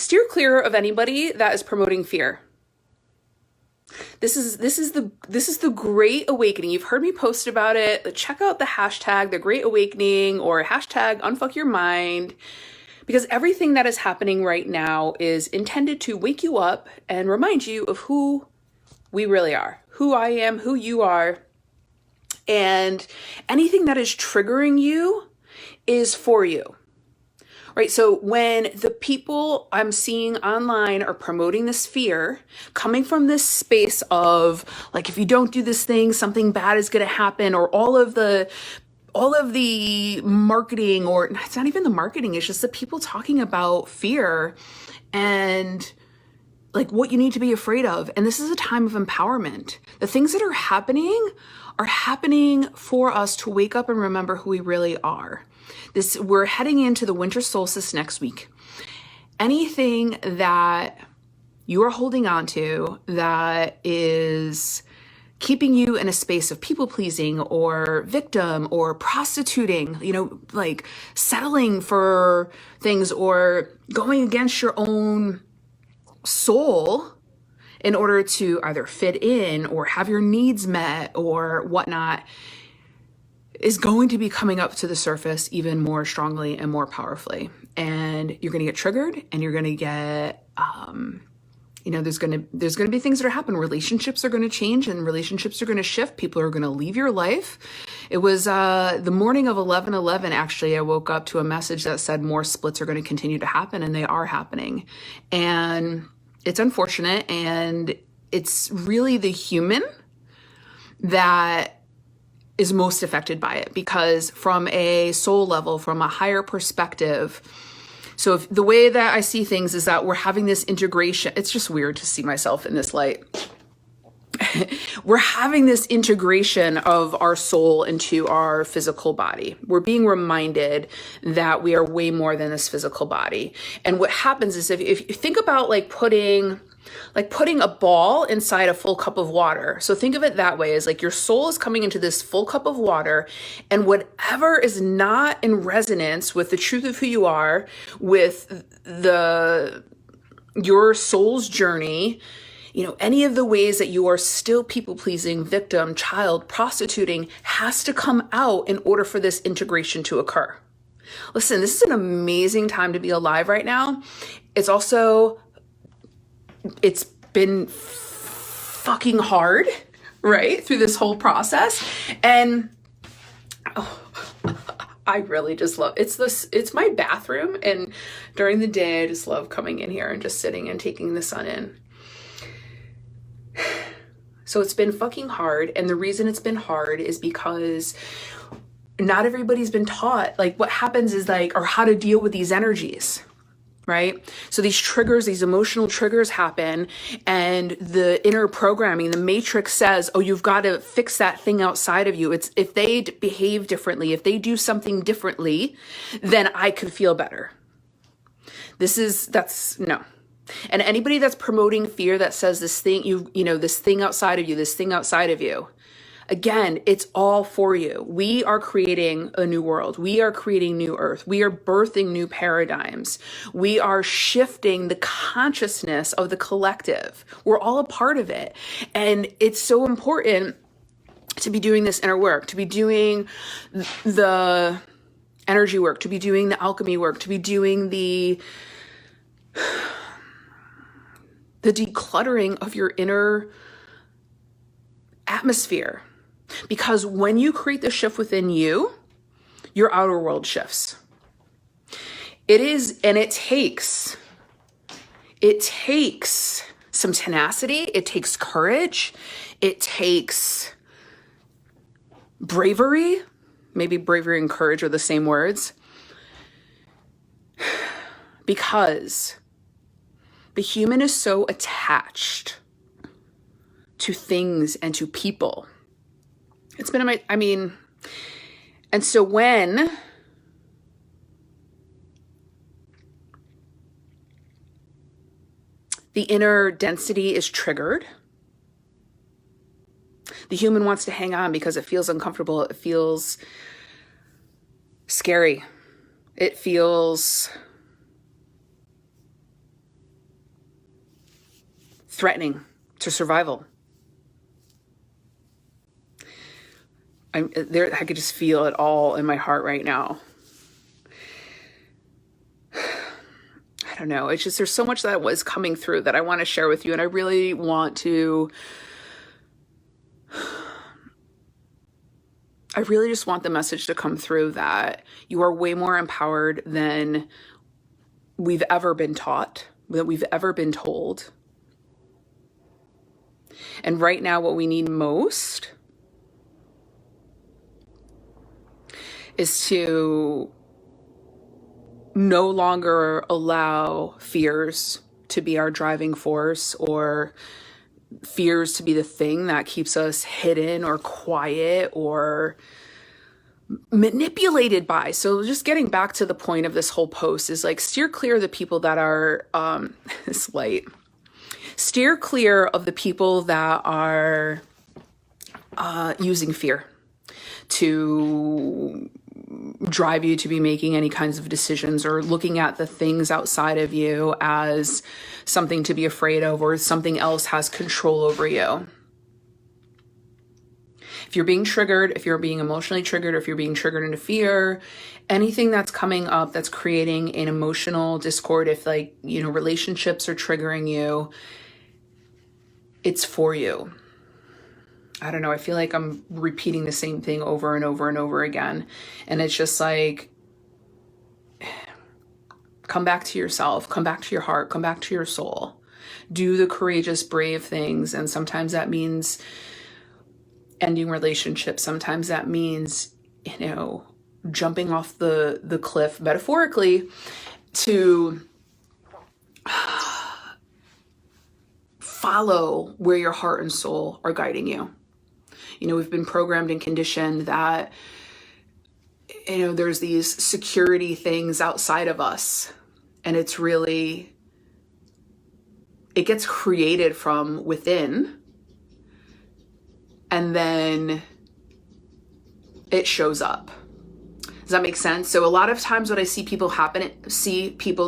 steer clear of anybody that is promoting fear. This is the Great Awakening. You've heard me post about it. Check out the hashtag the Great Awakening or hashtag unfuck your mind, because everything that is happening right now is intended to wake you up and remind you of who we really are, who I am, who you are. And anything that is triggering you is for you. Right? So when the people I'm seeing online are promoting this fear, coming from this space of like, if you don't do this thing, something bad is going to happen, or all of the marketing, or it's not even the marketing, it's just the people talking about fear and like what you need to be afraid of. And this is a time of empowerment. The things that are happening for us to wake up and remember who we really are. We're heading into the winter solstice next week. Anything that you are holding on to that is keeping you in a space of people pleasing or victim or prostituting, like settling for things or going against your own soul in order to either fit in or have your needs met or whatnot, is going to be coming up to the surface even more strongly and more powerfully. And you're going to get triggered, and you're going to get, there's going to be things that are happening. Relationships are going to change, and relationships are going to shift. People are going to leave your life. It was the morning of 11/11, actually, I woke up to a message that said more splits are going to continue to happen, and they are happening. And it's unfortunate, and it's really the human that is most affected by it, because from a soul level, from a higher perspective, so if the way that I see things is that we're having this integration. It's just weird to see myself in this light. We're having this integration of our soul into our physical body. We're being reminded that we are way more than this physical body. And what happens is if you think about putting a ball inside a full cup of water. So think of it that way, is like your soul is coming into this full cup of water, and whatever is not in resonance with the truth of who you are, with your soul's journey, any of the ways that you are still people pleasing, victim, child, prostituting, has to come out in order for this integration to occur. Listen, this is an amazing time to be alive right now. It's been fucking hard, right? Through this whole process. And I really just love, it's my bathroom. And during the day, I just love coming in here and just sitting and taking the sun in. So it's been fucking hard. And the reason it's been hard is because not everybody's been taught what happens is or how to deal with these energies. Right? So these triggers, these emotional triggers happen, and the inner programming, the matrix says, oh, you've got to fix that thing outside of you. It's if they behave differently, if they do something differently, then I could feel better. That's no. And anybody that's promoting fear that says this thing, this thing outside of you, this thing outside of you, again, it's all for you. We are creating a new world. We are creating new earth. We are birthing new paradigms. We are shifting the consciousness of the collective. We're all a part of it. And it's so important to be doing this inner work, to be doing the energy work, to be doing the alchemy work, to be doing the decluttering of your inner atmosphere. Because when you create the shift within you, your outer world shifts. It takes some tenacity. It takes courage. It takes bravery. Maybe bravery and courage are the same words. Because the human is so attached to things and to people. It's been and so when the inner density is triggered, the human wants to hang on because it feels uncomfortable. It feels scary. It feels threatening to survival. I could just feel it all in my heart right now. I don't know. It's just, there's so much that was coming through that I want to share with you. And I really want to, I really just want the message to come through that you are way more empowered than we've ever been taught, that we've ever been told. And right now, what we need most is to no longer allow fears to be our driving force, or fears to be the thing that keeps us hidden or quiet or manipulated by. So just getting back to the point of this whole post is like, steer clear of the people that are this light. Steer clear of the people that are using fear to drive you to be making any kinds of decisions, or looking at the things outside of you as something to be afraid of, or something else has control over you. If you're being triggered, if you're being emotionally triggered, or if you're being triggered into fear, anything that's coming up that's creating an emotional discord, if relationships are triggering you, it's for you. I don't know. I feel like I'm repeating the same thing over and over and over again. And it's just like, come back to yourself, come back to your heart, come back to your soul. Do the courageous, brave things. And sometimes that means ending relationships. Sometimes that means, jumping off the cliff, metaphorically, to follow where your heart and soul are guiding you. We've been programmed and conditioned that, there's these security things outside of us. And it's really, it gets created from within. And then it shows up. Does that make sense? So a lot of times what I see people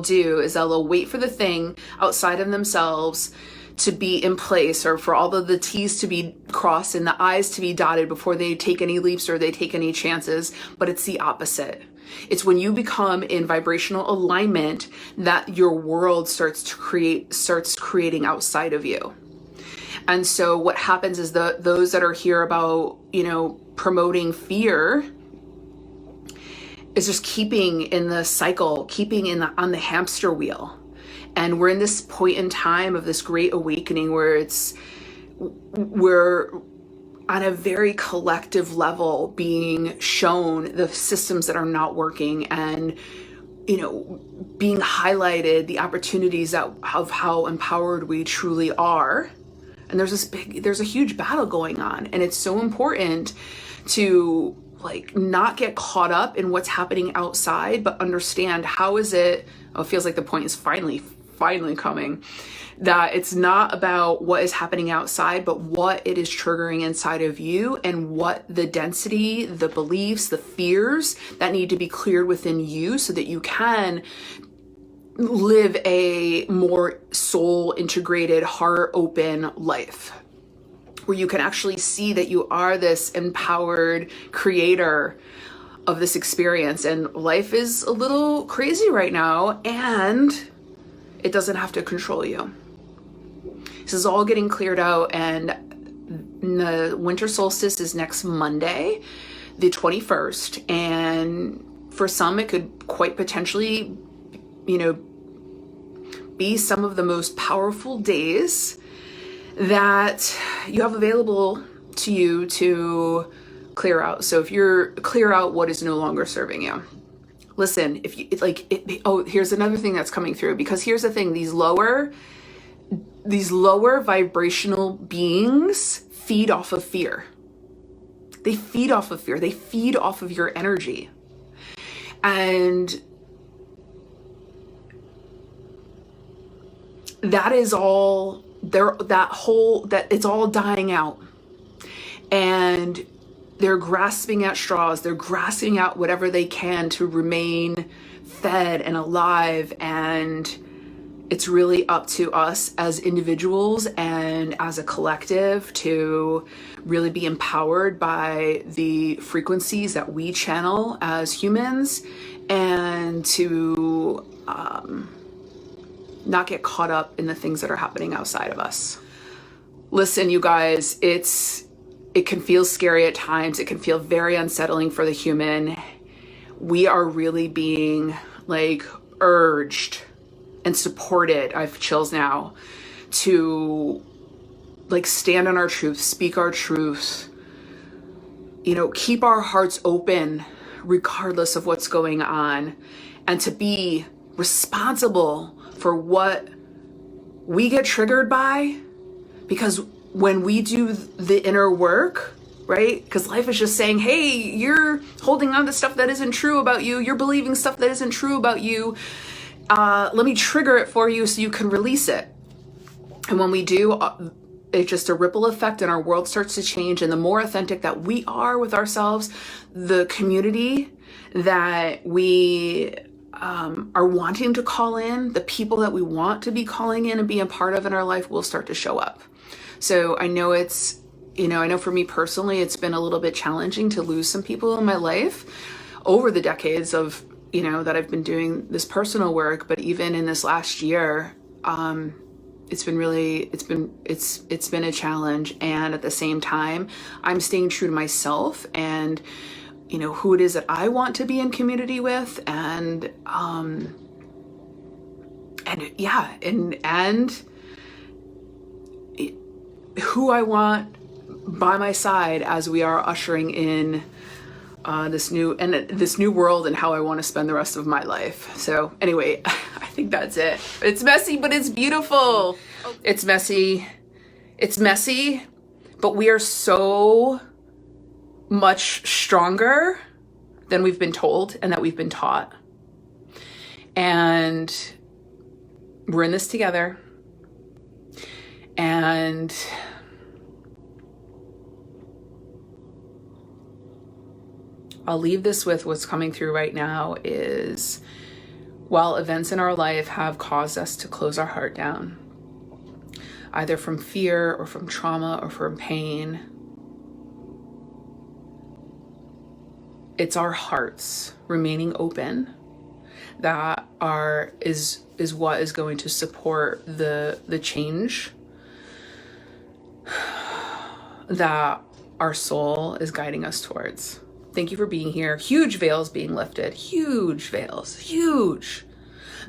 do is they'll wait for the thing outside of themselves to be in place, or for all of the T's to be crossed and the I's to be dotted before they take any leaps or they take any chances. But it's the opposite. It's when you become in vibrational alignment that your world starts creating outside of you. And so what happens is those that are here about, promoting fear is just keeping in the cycle, keeping on the hamster wheel. And we're in this point in time of this great awakening where we're on a very collective level being shown the systems that are not working, and, being highlighted the opportunities of how empowered we truly are. And there's a huge battle going on. And it's so important to not get caught up in what's happening outside, but understand it feels like the point is finally coming, that it's not about what is happening outside, but what it is triggering inside of you, and what the density, the beliefs, the fears that need to be cleared within you so that you can live a more soul integrated, heart open life, where you can actually see that you are this empowered creator of this experience. And life is a little crazy right now, and it doesn't have to control you. This is all getting cleared out, and the winter solstice is next Monday, the 21st. And for some, it could quite potentially, be some of the most powerful days that you have available to you to clear out. So if you're clear out what is no longer serving you. Listen, if you here's another thing that's coming through, because here's the thing, these lower vibrational beings feed off of fear. They feed off of fear. They feed off of your energy. And that is all it's all dying out. And they're grasping at straws. They're grasping at whatever they can to remain fed and alive and it's really up to us as individuals and as a collective to really be empowered by the frequencies that we channel as humans, and to not get caught up in the things that are happening outside of us. Listen, you guys, it can feel scary at times. It can feel very unsettling for the human. We are really being like urged and supported, I have chills now, to like stand on our truth, speak our truth, you know, keep our hearts open regardless of what's going on, and to be responsible for what we get triggered by. Because when we do the inner work, right? Because life is just saying, hey, you're holding on to stuff that isn't true about you. You're believing stuff that isn't true about you. Let me trigger it for you so you can release it. And when we do, it's just a ripple effect and our world starts to change. And the more authentic that we are with ourselves, the community that we are wanting to call in, the people that we want to be calling in and being a part of in our life will start to show up. So I know it's, you know, I know for me personally, it's been a little bit challenging to lose some people in my life over the decades of, you know, that I've been doing this personal work. But even in this last year, it's been a challenge. And at the same time, I'm staying true to myself and, you know, who it is that I want to be in community with, and who I want by my side as we are ushering in this new world and how I want to spend the rest of my life. So anyway, I think that's it. It's messy, but it's beautiful. It's messy, but we are so much stronger than we've been told and that we've been taught. And we're in this together. And I'll leave this with what's coming through right now is, while events in our life have caused us to close our heart down, either from fear or from trauma or from pain, it's our hearts remaining open that is what is going to support the change that our soul is guiding us towards. Thank you for being here. Huge veils being lifted. Huge veils. Huge.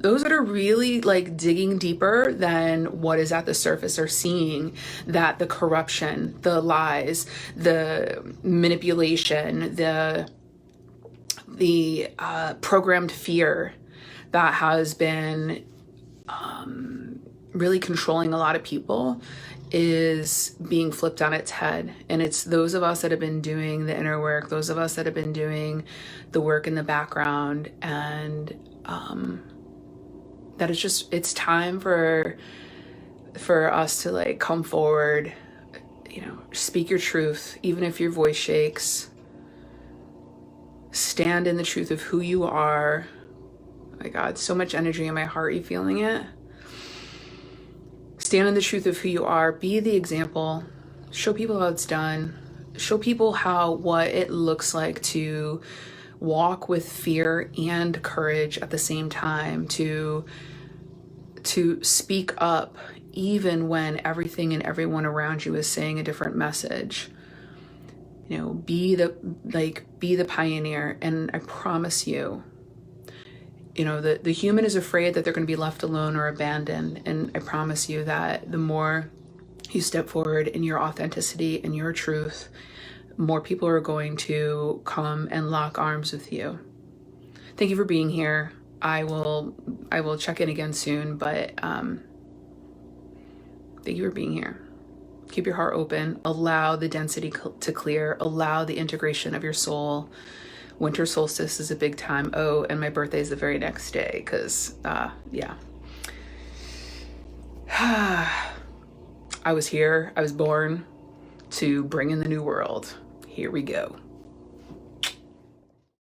Those that are really like digging deeper than what is at the surface are seeing that the corruption, the lies, the manipulation, the programmed fear that has been really controlling a lot of people is being flipped on its head. And it's those of us that have been doing the inner work, those of us that have been doing the work in the background, and that it's time for us to like come forward, you know, speak your truth, even if your voice shakes. Stand in the truth of who you are. Oh my God, so much energy in my heart. You feeling it? Stand in the truth of who you are. Be the example. Show people how it's done. Show people what it looks like to walk with fear and courage at the same time, to speak up even when everything and everyone around you is saying a different message. You know, be the pioneer. And I promise you, you know, the human is afraid that they're going to be left alone or abandoned. And I promise you that the more you step forward in your authenticity and your truth, more people are going to come and lock arms with you. Thank you for being here. I will check in again soon, but thank you for being here. Keep your heart open. Allow the density to clear. Allow the integration of your soul. Winter solstice is a big time. Oh, and my birthday is the very next day because, yeah. I was here. I was born to bring in the new world. Here we go.